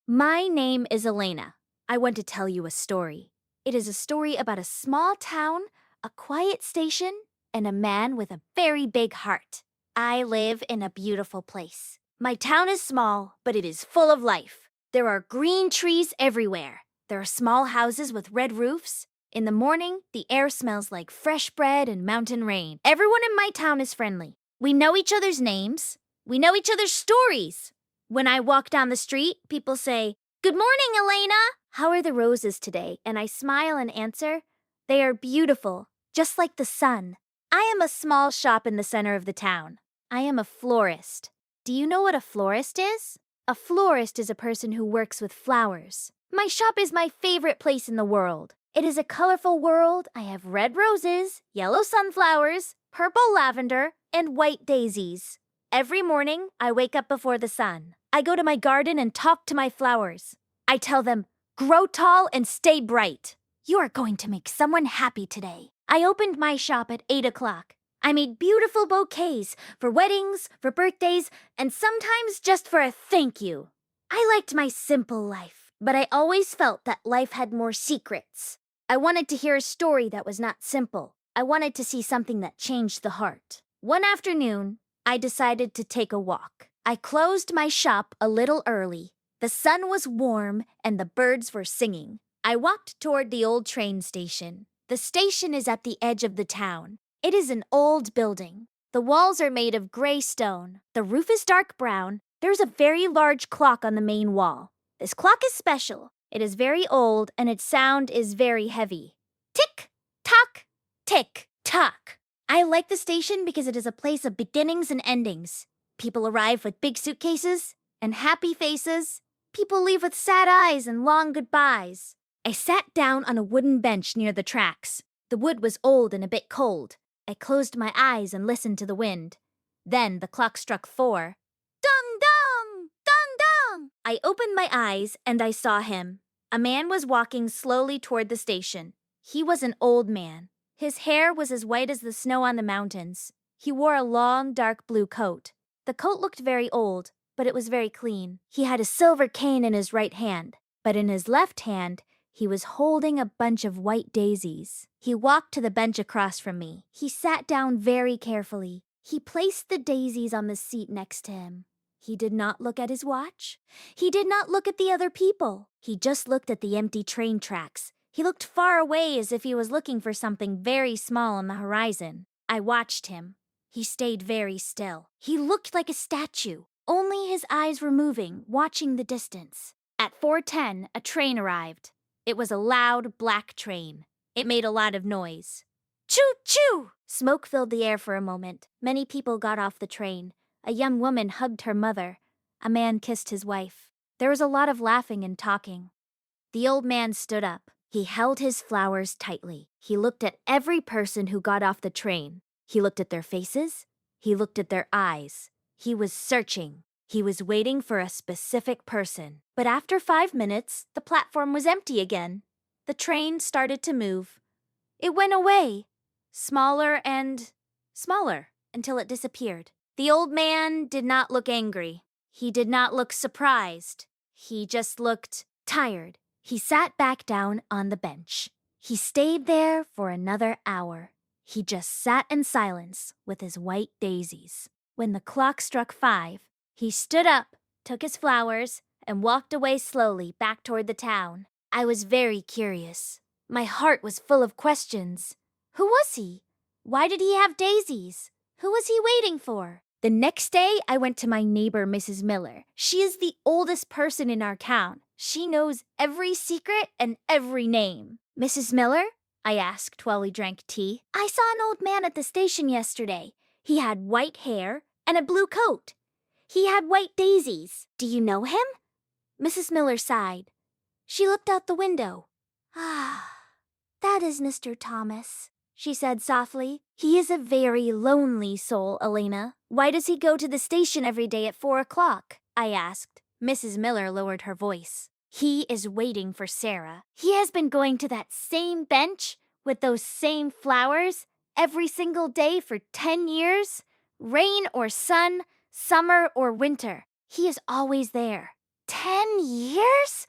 My name is Elena. I want to tell you a story. It is a story about a small town, a quiet station, and a man with a very big heart. I live in a beautiful place. My town is small, but it is full of life. There are green trees everywhere. There are small houses with red roofs. In the morning, the air smells like fresh bread and mountain rain. Everyone in my town is friendly. We know each other's names. We know each other's stories. When I walk down the street, people say, "Good morning, Elena! How are the roses today?" And I smile and answer, "They are beautiful, just like the sun." I am a small shop in the center of the town. I am a florist. Do you know what a florist is? A florist is a person who works with flowers. My shop is my favorite place in the world. It is a colorful world. I have red roses, yellow sunflowers, purple lavender, and white daisies. Every morning, I wake up before the sun. I go to my garden and talk to my flowers. I tell them, "Grow tall and stay bright." You are going to make someone happy today. I opened my shop at 8 o'clock. I made beautiful bouquets for weddings, for birthdays, and sometimes just for a thank you. I liked my simple life, but I always felt that life had more secrets. I wanted to hear a story that was not simple. I wanted to see something that changed the heart. One afternoon, I decided to take a walk. I closed my shop a little early. The sun was warm and the birds were singing. I walked toward the old train station. The station is at the edge of the town. It is an old building. The walls are made of gray stone. The roof is dark brown. There's a very large clock on the main wall. This clock is special. It is very old and its sound is very heavy. Tick, tock, tick, tock. I like the station because it is a place of beginnings and endings. People arrive with big suitcases and happy faces. People leave with sad eyes and long goodbyes. I sat down on a wooden bench near the tracks. The wood was old and a bit cold. I closed my eyes and listened to the wind. Then the clock struck 4. Dong dong! Dong dong! I opened my eyes and I saw him. A man was walking slowly toward the station. He was an old man. His hair was as white as the snow on the mountains. He wore a long, dark blue coat. The coat looked very old, but it was very clean. He had a silver cane in his right hand, but in his left hand, he was holding a bunch of white daisies. He walked to the bench across from me. He sat down very carefully. He placed the daisies on the seat next to him. He did not look at his watch. He did not look at the other people. He just looked at the empty train tracks. He looked far away as if he was looking for something very small on the horizon. I watched him. He stayed very still. He looked like a statue. Only his eyes were moving, watching the distance. At 4:10, a train arrived. It was a loud, black train. It made a lot of noise. Choo-choo! Smoke filled the air for a moment. Many people got off the train. A young woman hugged her mother. A man kissed his wife. There was a lot of laughing and talking. The old man stood up. He held his flowers tightly. He looked at every person who got off the train. He looked at their faces. He looked at their eyes. He was searching. He was waiting for a specific person. But after 5 minutes, the platform was empty again. The train started to move. It went away, smaller and smaller, until it disappeared. The old man did not look angry. He did not look surprised. He just looked tired. He sat back down on the bench. He stayed there for another hour. He just sat in silence with his white daisies. When the clock struck 5, he stood up, took his flowers, and walked away slowly back toward the town. I was very curious. My heart was full of questions. Who was he? Why did he have daisies? Who was he waiting for? The next day, I went to my neighbor, Mrs. Miller. She is the oldest person in our town. She knows every secret and every name. "Mrs. Miller?" I asked while we drank tea. "I saw an old man at the station yesterday. He had white hair and a blue coat. He had white daisies. Do you know him?" Mrs. Miller sighed. She looked out the window. "Ah, that is Mr. Thomas," she said softly. "He is a very lonely soul, Elena. Why does he go to the station every day at 4 o'clock?" I asked. Mrs. Miller lowered her voice. "He is waiting for Sarah. He has been going to that same bench with those same flowers every single day for 10 years. Rain or sun, summer or winter, he is always there. 10 years?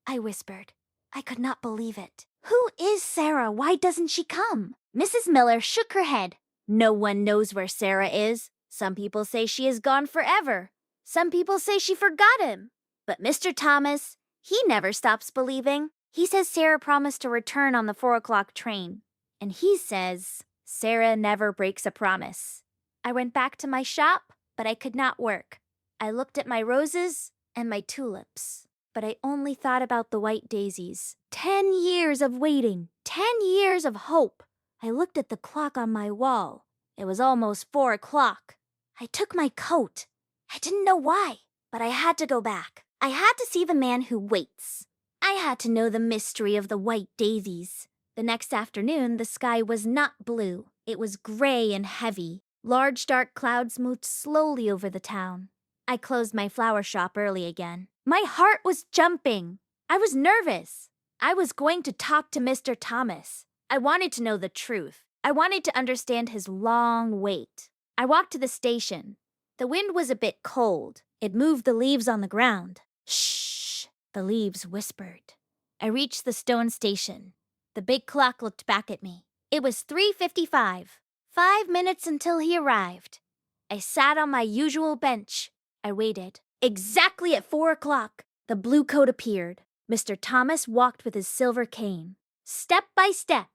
I whispered. I could not believe it. Who is Sarah? Why doesn't she come? Mrs. Miller shook her head. No one knows where Sarah is. Some people say she is gone forever. Some people say she forgot him. But Mr. Thomas, he never stops believing. He says Sarah promised to return on the 4 o'clock train. And he says Sarah never breaks a promise. I went back to my shop, but I could not work. I looked at my roses and my tulips, but I only thought about the white daisies. 10 years of waiting, 10 years of hope. I looked at the clock on my wall. It was almost 4 o'clock. I took my coat. I didn't know why, but I had to go back. I had to see the man who waits. I had to know the mystery of the white daisies. The next afternoon, the sky was not blue. It was gray and heavy. Large dark clouds moved slowly over the town. I closed my flower shop early again. My heart was jumping. I was nervous. I was going to talk to Mr. Thomas. I wanted to know the truth. I wanted to understand his long wait. I walked to the station. The wind was a bit cold. It moved the leaves on the ground. Shh, the leaves whispered. I reached the stone station. The big clock looked back at me. It was 3:55. 5 minutes until he arrived. I sat on my usual bench. I waited. Exactly at 4 o'clock, the blue coat appeared. Mr. Thomas walked with his silver cane. Step by step.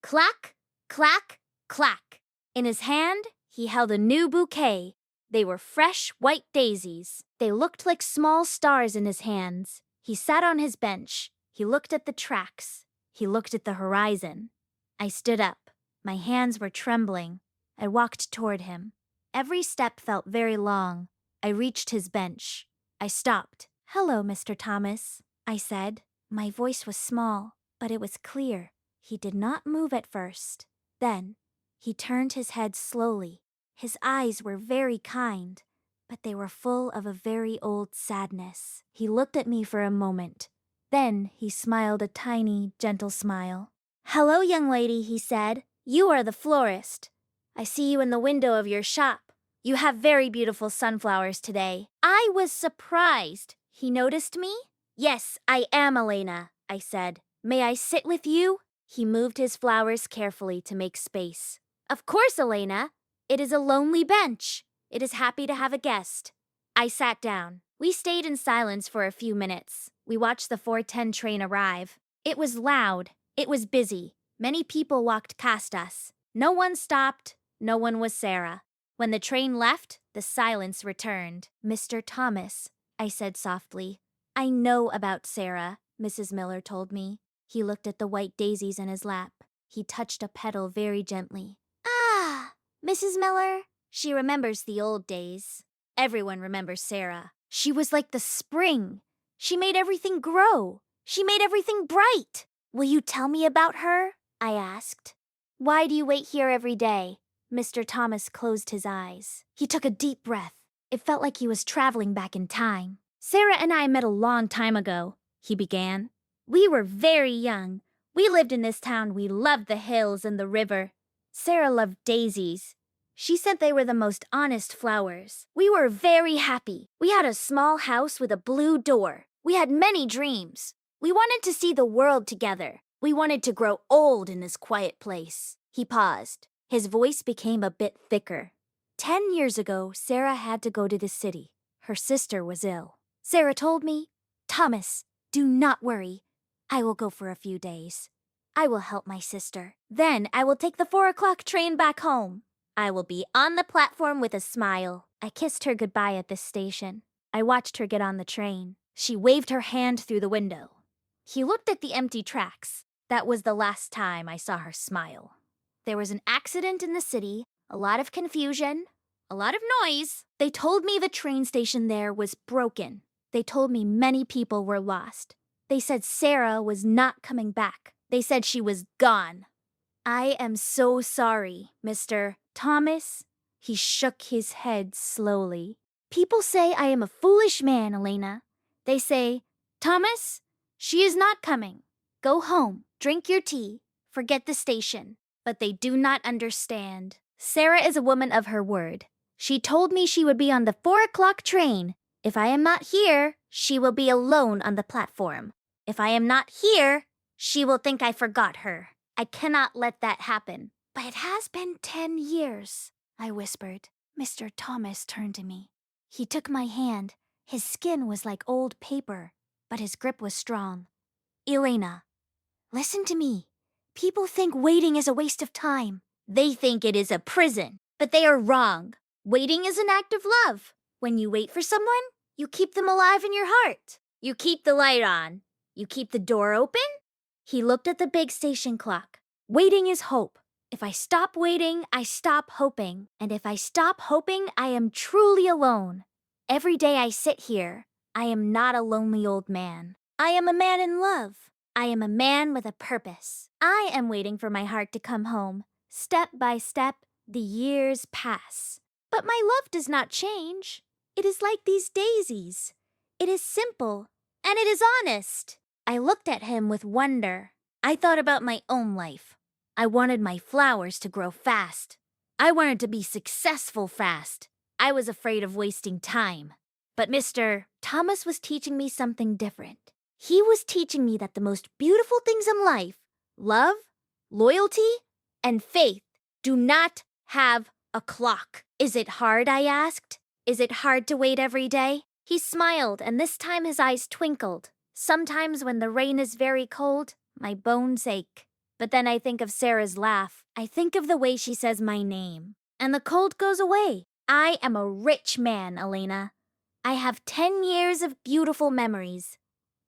Clack, clack, clack. In his hand, he held a new bouquet. They were fresh white daisies. They looked like small stars in his hands. He sat on his bench. He looked at the tracks. He looked at the horizon. I stood up. My hands were trembling. I walked toward him. Every step felt very long. I reached his bench. I stopped. "Hello, Mr. Thomas," I said. My voice was small, but it was clear. He did not move at first. Then, he turned his head slowly. His eyes were very kind, but they were full of a very old sadness. He looked at me for a moment. Then he smiled a tiny, gentle smile. "Hello, young lady," he said. "You are the florist. I see you in the window of your shop. You have very beautiful sunflowers today." I was surprised. He noticed me? "Yes, I am Elena," I said. "May I sit with you?" He moved his flowers carefully to make space. "Of course, Elena. It is a lonely bench. It is happy to have a guest." I sat down. We stayed in silence for a few minutes. We watched the 4:10 train arrive. It was loud. It was busy. Many people walked past us. No one stopped. No one was Sarah. When the train left, the silence returned. "Mr. Thomas," I said softly. "I know about Sarah," Mrs. Miller told me. He looked at the white daisies in his lap. He touched a petal very gently. "Ah, Mrs. Miller." She remembers the old days. Everyone remembers Sarah. She was like the spring. She made everything grow. She made everything bright. "Will you tell me about her?" I asked. "Why do you wait here every day?" Mr. Thomas closed his eyes. He took a deep breath. It felt like he was traveling back in time. "Sarah and I met a long time ago," he began. "We were very young. We lived in this town. We loved the hills and the river. Sarah loved daisies. She said they were the most honest flowers. We were very happy. We had a small house with a blue door. We had many dreams. We wanted to see the world together. We wanted to grow old in this quiet place." He paused. His voice became a bit thicker. 10 years ago, Sarah had to go to the city. Her sister was ill. Sarah told me, "Thomas, do not worry. I will go for a few days. I will help my sister. Then I will take the 4 o'clock train back home. I will be on the platform with a smile." I kissed her goodbye at the station. I watched her get on the train. She waved her hand through the window. He looked at the empty tracks. That was the last time I saw her smile. There was an accident in the city, a lot of confusion, a lot of noise. They told me the train station there was broken. They told me many people were lost. They said Sarah was not coming back. They said she was gone. "I am so sorry, Mr. Thomas." He shook his head slowly. "People say I am a foolish man, Elena. They say, 'Thomas, she is not coming. Go home, drink your tea, forget the station.' But they do not understand. Sarah is a woman of her word. She told me she would be on the 4 o'clock train. If I am not here, She will be alone on the platform. If I am not here, she will think I forgot her. I cannot let that happen. But it has been 10 years, I whispered. Mr. Thomas turned to me. He took my hand. His skin was like old paper, but his grip was strong. Elena, listen to me. People think waiting is a waste of time. They think it is a prison, but they are wrong. Waiting is an act of love. When you wait for someone, you keep them alive in your heart. You keep the light on. You keep the door open. He looked at the big station clock. Waiting is hope. If I stop waiting, I stop hoping. And if I stop hoping, I am truly alone. Every day I sit here, I am not a lonely old man. I am a man in love. I am a man with a purpose. I am waiting for my heart to come home. Step by step, the years pass. But my love does not change. It is like these daisies. It is simple, and it is honest. I looked at him with wonder. I thought about my own life. I wanted my flowers to grow fast. I wanted to be successful fast. I was afraid of wasting time. But Mr. Thomas was teaching me something different. He was teaching me that the most beautiful things in life, love, loyalty, and faith, do not have a clock. Is it hard, I asked? Is it hard to wait every day? He smiled, and this time his eyes twinkled. Sometimes when the rain is very cold, my bones ache. But then I think of Sarah's laugh. I think of the way she says my name. And the cold goes away. I am a rich man, Elena. I have 10 years of beautiful memories.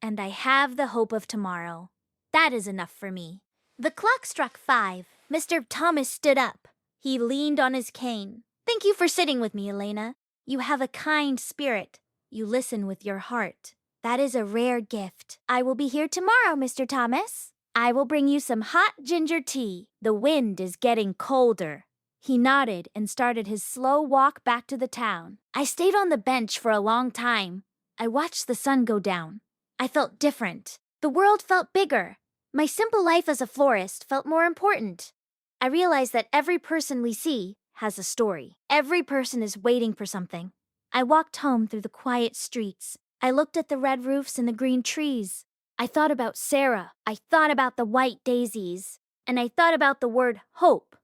And I have the hope of tomorrow. That is enough for me. The clock struck 5. Mr. Thomas stood up. He leaned on his cane. Thank you for sitting with me, Elena. You have a kind spirit. You listen with your heart. That is a rare gift. I will be here tomorrow, Mr. Thomas. I will bring you some hot ginger tea. The wind is getting colder. He nodded and started his slow walk back to the town. I stayed on the bench for a long time. I watched the sun go down. I felt different. The world felt bigger. My simple life as a florist felt more important. I realized that every person we see has a story. Every person is waiting for something. I walked home through the quiet streets. I looked at the red roofs and the green trees. I thought about Sarah. I thought about the white daisies. And I thought about the word hope.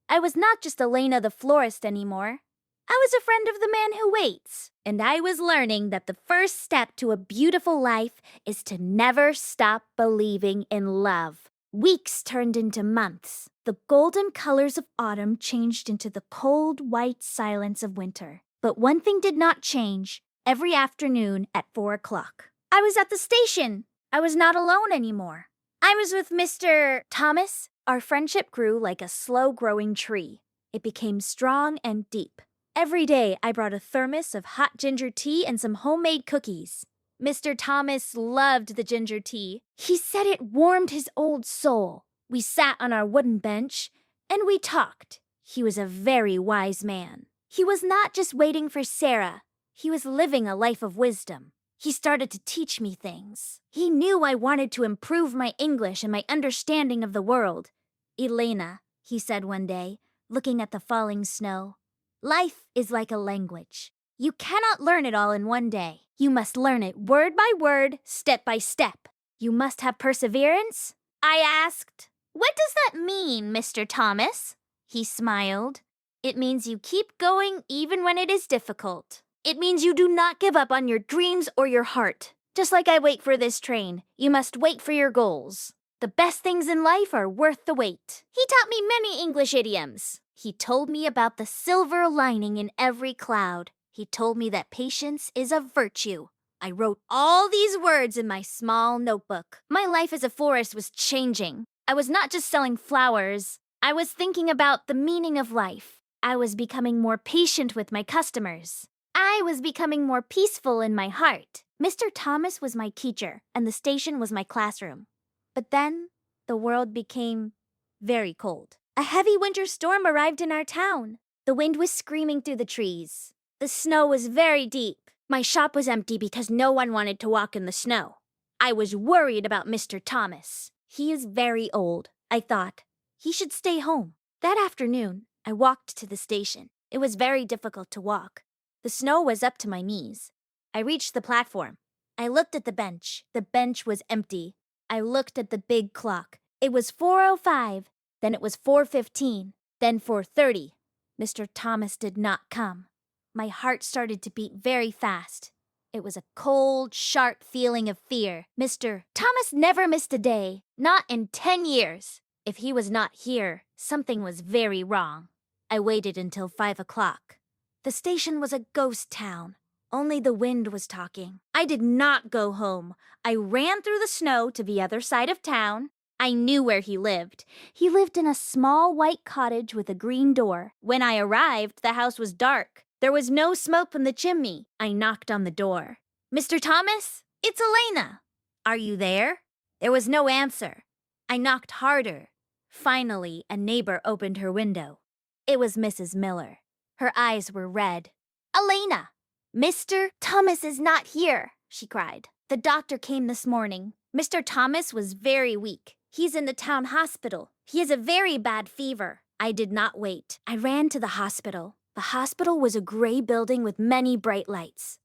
I was not just Elena the florist anymore. I was a friend of the man who waits. And I was learning that the first step to a beautiful life is to never stop believing in love. Weeks turned into months. The golden colors of autumn changed into the cold, white silence of winter. But one thing did not change. Every afternoon at 4 o'clock, I was at the station. I was not alone anymore. I was with Mr. Thomas. Our friendship grew like a slow-growing tree. It became strong and deep. Every day, I brought a thermos of hot ginger tea and some homemade cookies. Mr. Thomas loved the ginger tea. He said it warmed his old soul. We sat on our wooden bench, and we talked. He was a very wise man. He was not just waiting for Sarah. He was living a life of wisdom. He started to teach me things. He knew I wanted to improve my English and my understanding of the world. Elena, he said one day, looking at the falling snow, life is like a language. You cannot learn it all in one day. You must learn it word by word, step by step. You must have perseverance. I asked, "What does that mean, Mr. Thomas?" He smiled. It means you keep going even when it is difficult. It means you do not give up on your dreams or your heart. Just like I wait for this train, you must wait for your goals. The best things in life are worth the wait. He taught me many English idioms. He told me about the silver lining in every cloud. He told me that patience is a virtue. I wrote all these words in my small notebook. My life as a florist was changing. I was not just selling flowers. I was thinking about the meaning of life. I was becoming more patient with my customers. I was becoming more peaceful in my heart. Mr. Thomas was my teacher, and the station was my classroom. But then, the world became very cold. A heavy winter storm arrived in our town. The wind was screaming through the trees. The snow was very deep. My shop was empty because no one wanted to walk in the snow. I was worried about Mr. Thomas. He is very old, I thought. He should stay home. That afternoon, I walked to the station. It was very difficult to walk. The snow was up to my knees. I reached the platform. I looked at the bench. The bench was empty. I looked at the big clock. It was 4:05. Then it was 4:15. Then 4:30. Mr. Thomas did not come. My heart started to beat very fast. It was a cold, sharp feeling of fear. Mr. Thomas never missed a day, not in 10 years. If he was not here, something was very wrong. I waited until 5 o'clock. The station was a ghost town. Only the wind was talking. I did not go home. I ran through the snow to the other side of town. I knew where he lived. He lived in a small white cottage with a green door. When I arrived, the house was dark. There was no smoke from the chimney. I knocked on the door. "Mr. Thomas, it's Elena. Are you there?" There was no answer. I knocked harder. Finally, a neighbor opened her window. It was Mrs. Miller. Her eyes were red. "Elena, Mr. Thomas is not here," she cried. "The doctor came this morning. Mr. Thomas was very weak. He's in the town hospital. He has a very bad fever." I did not wait. I ran to the hospital. The hospital was a gray building with many bright lights.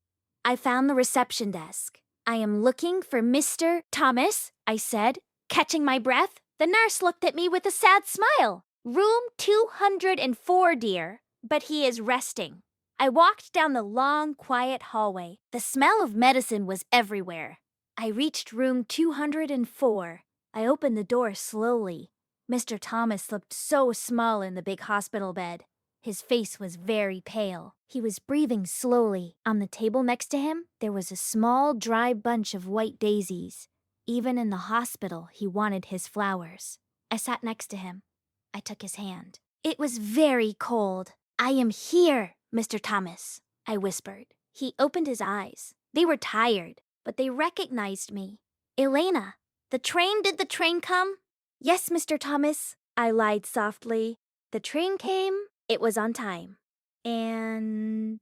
I found the reception desk. "I am looking for Mr. Thomas," I said, catching my breath. The nurse looked at me with a sad smile. "Room 204, dear, but he is resting." I walked down the long, quiet hallway. The smell of medicine was everywhere. I reached room 204. I opened the door slowly. Mr. Thomas looked so small in the big hospital bed. His face was very pale. He was breathing slowly. On the table next to him, there was a small, dry bunch of white daisies. Even in the hospital, he wanted his flowers. I sat next to him. I took his hand. It was very cold. "I am here, Mr. Thomas," I whispered. He opened his eyes. They were tired, but they recognized me. "Elena, did the train come?" "Yes, Mr. Thomas," I lied softly. "The train came. It was on time." "And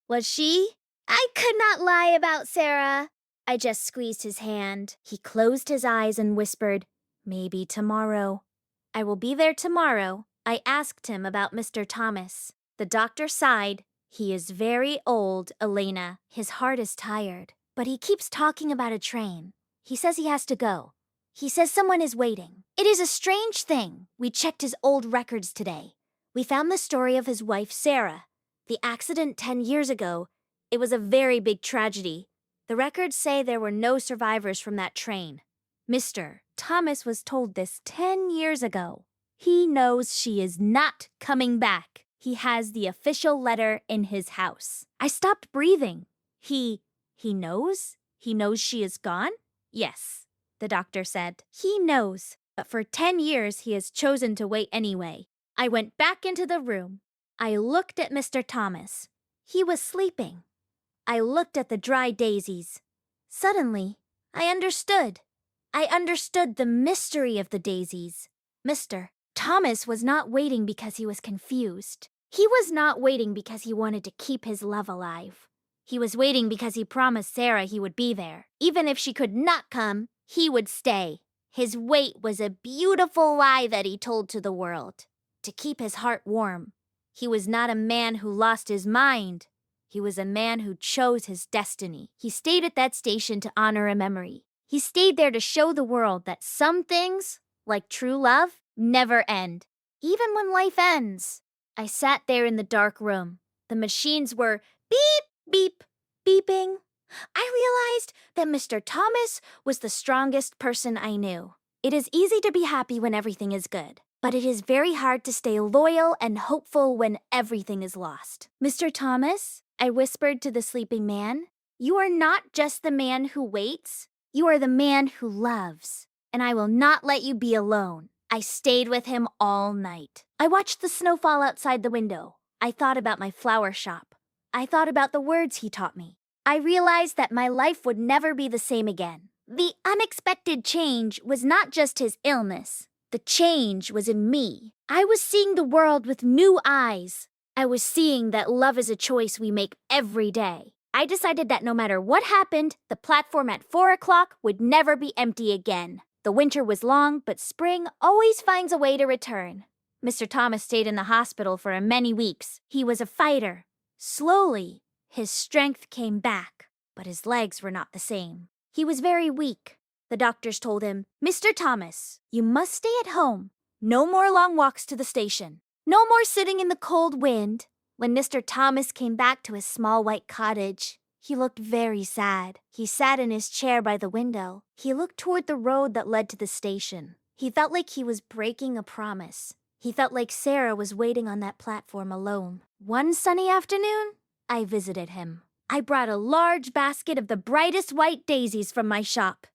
was she?" I could not lie about Sarah. I just squeezed his hand. He closed his eyes and whispered, "Maybe tomorrow." "I will be there tomorrow." I asked him about Mr. Thomas. The doctor sighed. "He is very old, Elena. His heart is tired. But he keeps talking about a train. He says he has to go. He says someone is waiting. It is a strange thing. We checked his old records today. We found the story of his wife, Sarah. The accident 10 years ago. It was a very big tragedy. The records say there were no survivors from that train. Mr. Thomas was told this 10 years ago. He knows she is not coming back. He has the official letter in his house." I stopped breathing. He knows? He knows she is gone?" "Yes," the doctor said. "He knows, but for 10 years he has chosen to wait anyway." I went back into the room. I looked at Mr. Thomas. He was sleeping. I looked at the dry daisies. Suddenly, I understood. I understood the mystery of the daisies. Mr. Thomas was not waiting because he was confused. He was not waiting because he wanted to keep his love alive. He was waiting because he promised Sarah he would be there. Even if she could not come, he would stay. His wait was a beautiful lie that he told to the world, to keep his heart warm. He was not a man who lost his mind. He was a man who chose his destiny. He stayed at that station to honor a memory. He stayed there to show the world that some things, like true love, never end. Even when life ends. I sat there in the dark room. The machines were beep, beep, beeping. I realized that Mr. Thomas was the strongest person I knew. It is easy to be happy when everything is good, but it is very hard to stay loyal and hopeful when everything is lost. "Mr. Thomas," I whispered to the sleeping man, "you are not just the man who waits. You are the man who loves, and I will not let you be alone." I stayed with him all night. I watched the snow fall outside the window. I thought about my flower shop. I thought about the words he taught me. I realized that my life would never be the same again. The unexpected change was not just his illness. The change was in me. I was seeing the world with new eyes. I was seeing that love is a choice we make every day. I decided that no matter what happened, the platform at 4 o'clock would never be empty again. The winter was long, but spring always finds a way to return. Mr. Thomas stayed in the hospital for many weeks. He was a fighter. Slowly, his strength came back, but his legs were not the same. He was very weak. The doctors told him, "Mr. Thomas, you must stay at home. No more long walks to the station. No more sitting in the cold wind." When Mr. Thomas came back to his small white cottage, he looked very sad. He sat in his chair by the window. He looked toward the road that led to the station. He felt like he was breaking a promise. He felt like Sarah was waiting on that platform alone. One sunny afternoon, I visited him. I brought a large basket of the brightest white daisies from my shop.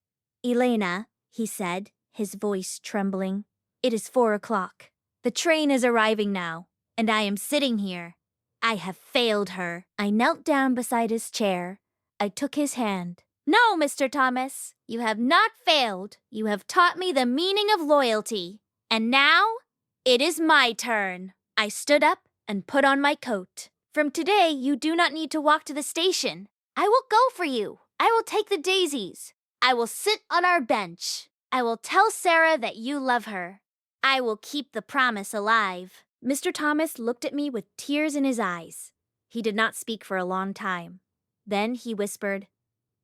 "Elena," he said, his voice trembling, "it is 4 o'clock. The train is arriving now, and I am sitting here. I have failed her." I knelt down beside his chair. I took his hand. "No, Mr. Thomas, you have not failed. You have taught me the meaning of loyalty. And now, it is my turn." I stood up and put on my coat. "From today, you do not need to walk to the station. I will go for you. I will take the daisies. I will sit on our bench. I will tell Sarah that you love her. I will keep the promise alive." Mr. Thomas looked at me with tears in his eyes. He did not speak for a long time. Then he whispered,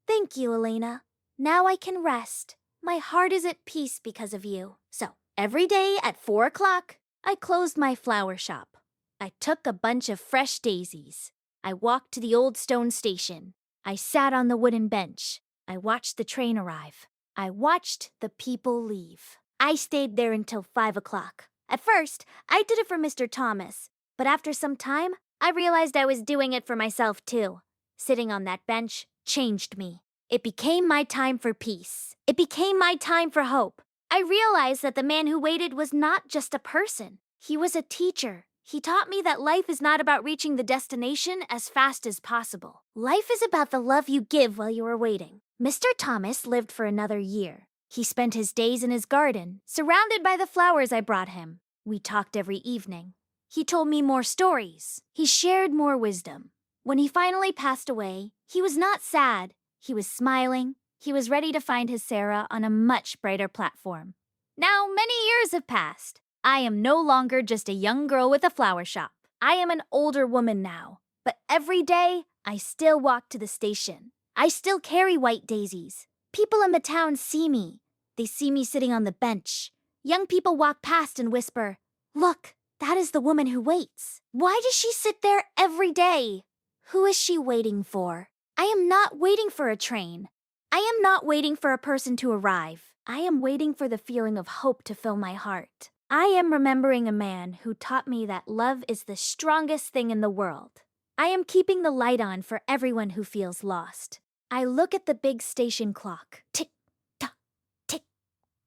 "Thank you, Elena. Now I can rest. My heart is at peace because of you." So, every day at 4 o'clock, I closed my flower shop. I took a bunch of fresh daisies. I walked to the old stone station. I sat on the wooden bench. I watched the train arrive. I watched the people leave. I stayed there until 5 o'clock. At first, I did it for Mr. Thomas, but after some time, I realized I was doing it for myself too. Sitting on that bench changed me. It became my time for peace. It became my time for hope. I realized that the man who waited was not just a person. He was a teacher. He taught me that life is not about reaching the destination as fast as possible. Life is about the love you give while you are waiting. Mr. Thomas lived for another year. He spent his days in his garden, surrounded by the flowers I brought him. We talked every evening. He told me more stories. He shared more wisdom. When he finally passed away, he was not sad. He was smiling. He was ready to find his Sarah on a much brighter platform. Now, many years have passed. I am no longer just a young girl with a flower shop. I am an older woman now. But every day, I still walk to the station. I still carry white daisies. People in the town see me. They see me sitting on the bench. Young people walk past and whisper, "Look, that is the woman who waits. Why does she sit there every day? Who is she waiting for?" I am not waiting for a train. I am not waiting for a person to arrive. I am waiting for the feeling of hope to fill my heart. I am remembering a man who taught me that love is the strongest thing in the world. I am keeping the light on for everyone who feels lost. I look at the big station clock. Tick, tock, tick,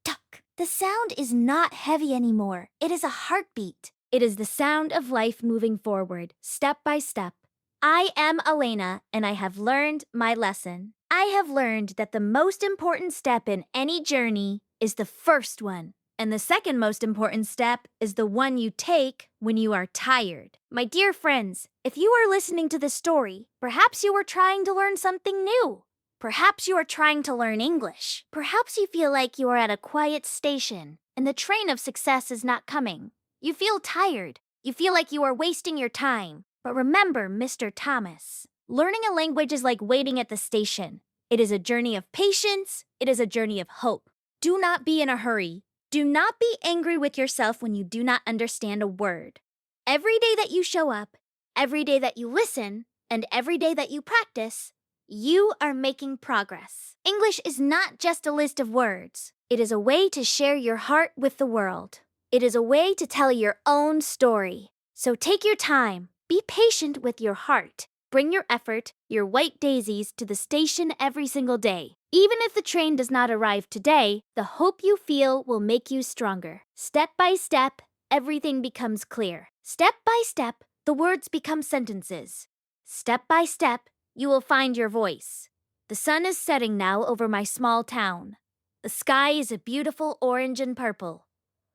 tock. The sound is not heavy anymore. It is a heartbeat. It is the sound of life moving forward, step by step. I am Elena, and I have learned my lesson. I have learned that the most important step in any journey is the first one. And the second most important step is the one you take when you are tired. My dear friends, if you are listening to this story, perhaps you are trying to learn something new. Perhaps you are trying to learn English. Perhaps you feel like you are at a quiet station and the train of success is not coming. You feel tired. You feel like you are wasting your time. But remember, Mr. Thomas, learning a language is like waiting at the station. It is a journey of patience. It is a journey of hope. Do not be in a hurry. Do not be angry with yourself when you do not understand a word. Every day that you show up, every day that you listen, and every day that you practice, you are making progress. English is not just a list of words. It is a way to share your heart with the world. It is a way to tell your own story. So take your time. Be patient with your heart. Bring your effort, your white daisies, to the station every single day. Even if the train does not arrive today, the hope you feel will make you stronger. Step by step, everything becomes clear. Step by step, the words become sentences. Step by step, you will find your voice. The sun is setting now over my small town. The sky is a beautiful orange and purple.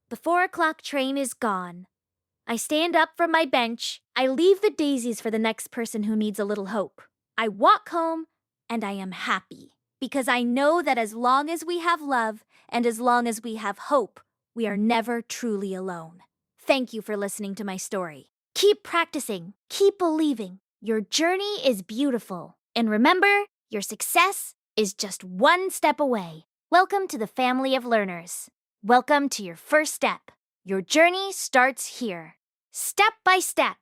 The 4 o'clock train is gone. I stand up from my bench. I leave the daisies for the next person who needs a little hope. I walk home, and I am happy. Because I know that as long as we have love, and as long as we have hope, we are never truly alone. Thank you for listening to my story. Keep practicing. Keep believing. Your journey is beautiful. And remember, Your success is just one step away. Welcome to the family of learners. Welcome to your first step. Your journey starts here. Step by step,